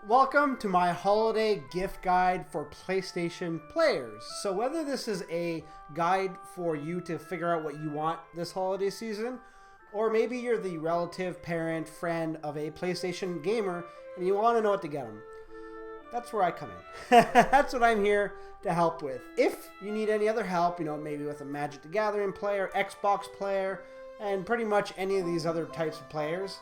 Welcome to my holiday gift guide for PlayStation players. So whether this is a guide for you to figure out what you want this holiday season, or maybe you're the relative, parent, friend of a PlayStation gamer and you want to know what to get them, that's where I come in. That's what I'm here to help with. If you need any other help, maybe with a Magic the Gathering player, Xbox player, and pretty much any of these other types of players,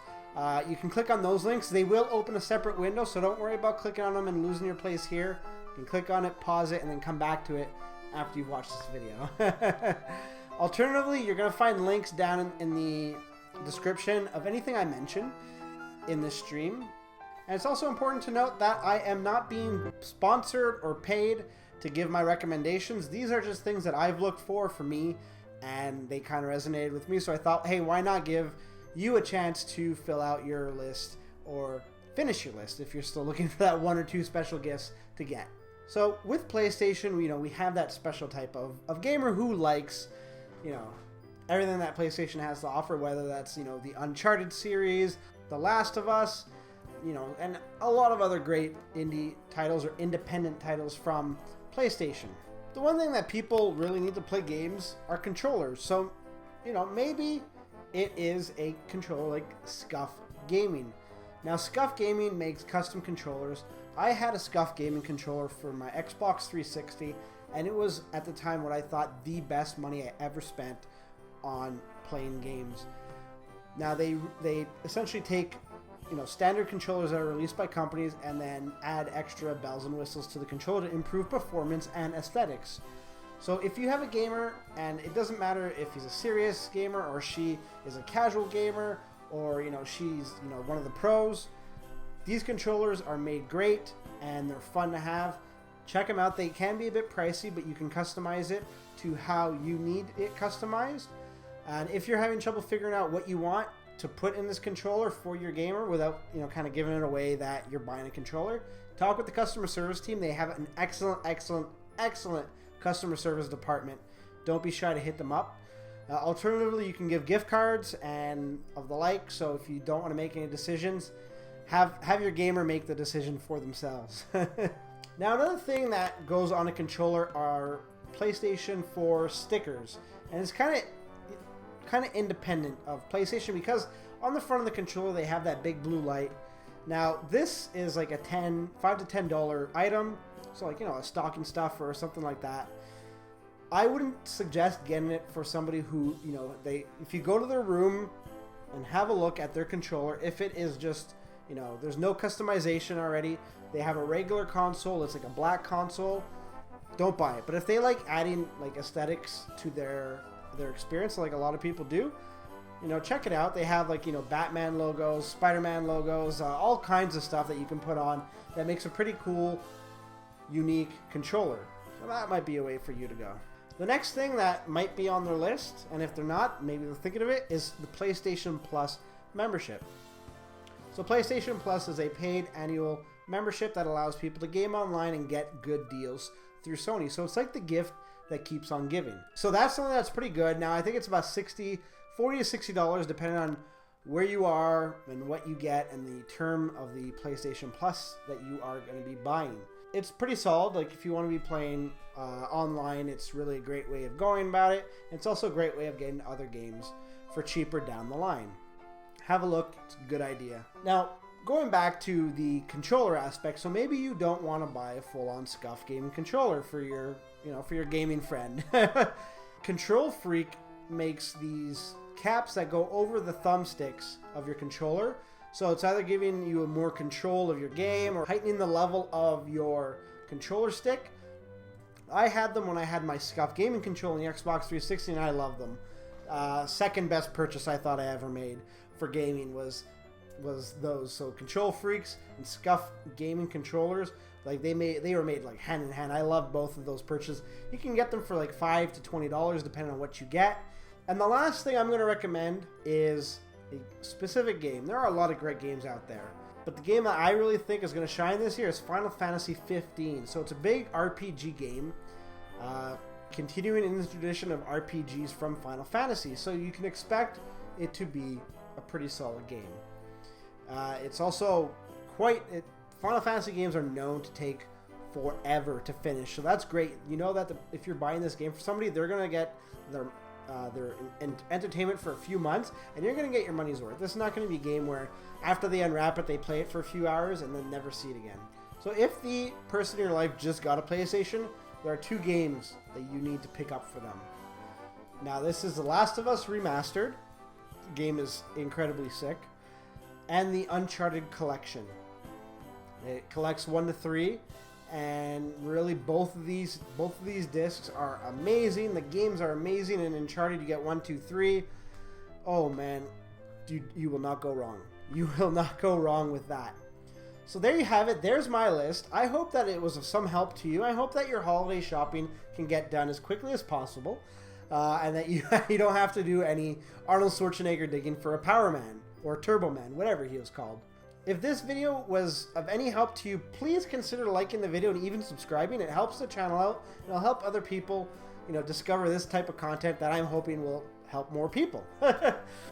you can click on those links. They will open a separate window, so don't worry about clicking on them and losing your place here. You can click on it, pause it, and then come back to it after you've watched this video. Alternatively, you're going to find links down in the description of anything I mention in this stream. And it's also important to note that I am not being sponsored or paid to give my recommendations. These are just things that I've looked for me, and they kind of resonated with me. So I thought, hey, why not give you a chance to fill out your list or finish your list if you're still looking for that one or two special gifts to get. So with PlayStation, we have that special type of gamer who likes, everything that PlayStation has to offer, whether that's, the Uncharted series, The Last of Us, and a lot of other great indie titles or independent titles from PlayStation. The one thing that people really need to play games are controllers. So, maybe it is a controller like Scuff Gaming. Now, Scuff Gaming makes custom controllers. I had a Scuff Gaming controller for my Xbox 360, and it was at the time what I thought the best money I ever spent on playing games. Now, they essentially take standard controllers that are released by companies and then add extra bells and whistles to the controller to improve performance and aesthetics. So if you have a gamer, and it doesn't matter if he's a serious gamer or she is a casual gamer, or she's one of the pros, these controllers are made great and they're fun to have. Check them out. They can be a bit pricey, but you can customize it to how you need it customized. And if you're having trouble figuring out what you want to put in this controller for your gamer without kind of giving it away that you're buying a controller, talk with the customer service team. They have an excellent customer service department. Don't be shy to hit them up. Alternatively, you can give gift cards and of the like. So if you don't want to make any decisions, have your gamer make the decision for themselves. Now, another thing that goes on a controller are PlayStation 4 stickers, and it's kind of independent of PlayStation because on the front of the controller they have that big blue light. Now, this is like a $5 to $10 item, so like a stocking stuffer or something like that. I wouldn't suggest getting it for somebody who if you go to their room and have a look at their controller, if it is just there's no customization already, they have a regular console, it's like a black console, don't buy it. But if they like adding like aesthetics to their experience, like a lot of people do, check it out. They have like Batman logos, Spider-Man logos, all kinds of stuff that you can put on that makes a pretty cool, unique controller. So that might be a way for you to go. The next thing that might be on their list, and if they're not, maybe they're thinking of it, is the PlayStation Plus membership. So PlayStation Plus is a paid annual membership that allows people to game online and get good deals through Sony. So it's like the gift that keeps on giving. So that's something that's pretty good. Now, I think it's about $40 to $60 depending on where you are and what you get and the term of the PlayStation Plus that you are going to be buying. It's pretty solid. Like if you want to be playing online, it's really a great way of going about it. It's also a great way of getting other games for cheaper down the line. Have a look. It's a good idea. Now, going back to the controller aspect, so maybe you don't want to buy a full-on Scuff Gaming controller for your gaming friend. Control Freak makes these caps that go over the thumbsticks of your controller. So it's either giving you more control of your game or heightening the level of your controller stick. I had them when I had my Scuff Gaming controller in the Xbox 360, and I love them. Second best purchase I thought I ever made for gaming was those. So Control Freaks and Scuff Gaming controllers, like they were made like hand in hand. I love both of those purchases. You can get them for like $5 to $20 depending on what you get. And the last thing I'm going to recommend is a specific game. There are a lot of great games out there, but the game that I really think is going to shine this year is Final Fantasy 15. So it's a big RPG game, continuing in the tradition of RPGs from Final Fantasy. So you can expect it to be a pretty solid game. It's also quite Final Fantasy games are known to take forever to finish, so that's great. You know that if you're buying this game for somebody, they're gonna get their entertainment for a few months, and you're gonna get your money's worth. This is not gonna be a game where after they unwrap it, they play it for a few hours and then never see it again. So if the person in your life just got a PlayStation, there are 2 games that you need to pick up for them. Now, this is The Last of Us Remastered. The game is incredibly sick. And the Uncharted Collection. It collects 1 to 3, and really both of these discs are amazing. The games are amazing. In Uncharted, you get 1, 2, 3. Oh man, dude, you will not go wrong. You will not go wrong with that. So there you have it. There's my list. I hope that it was of some help to you. I hope that your holiday shopping can get done as quickly as possible, and that you don't have to do any Arnold Schwarzenegger digging for a Power Man or Turbo Man, whatever he was called. If this video was of any help to you, please consider liking the video and even subscribing. It helps the channel out, and it'll help other people, discover this type of content that I'm hoping will help more people.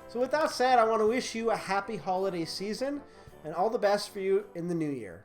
So with that said, I want to wish you a happy holiday season and all the best for you in the new year.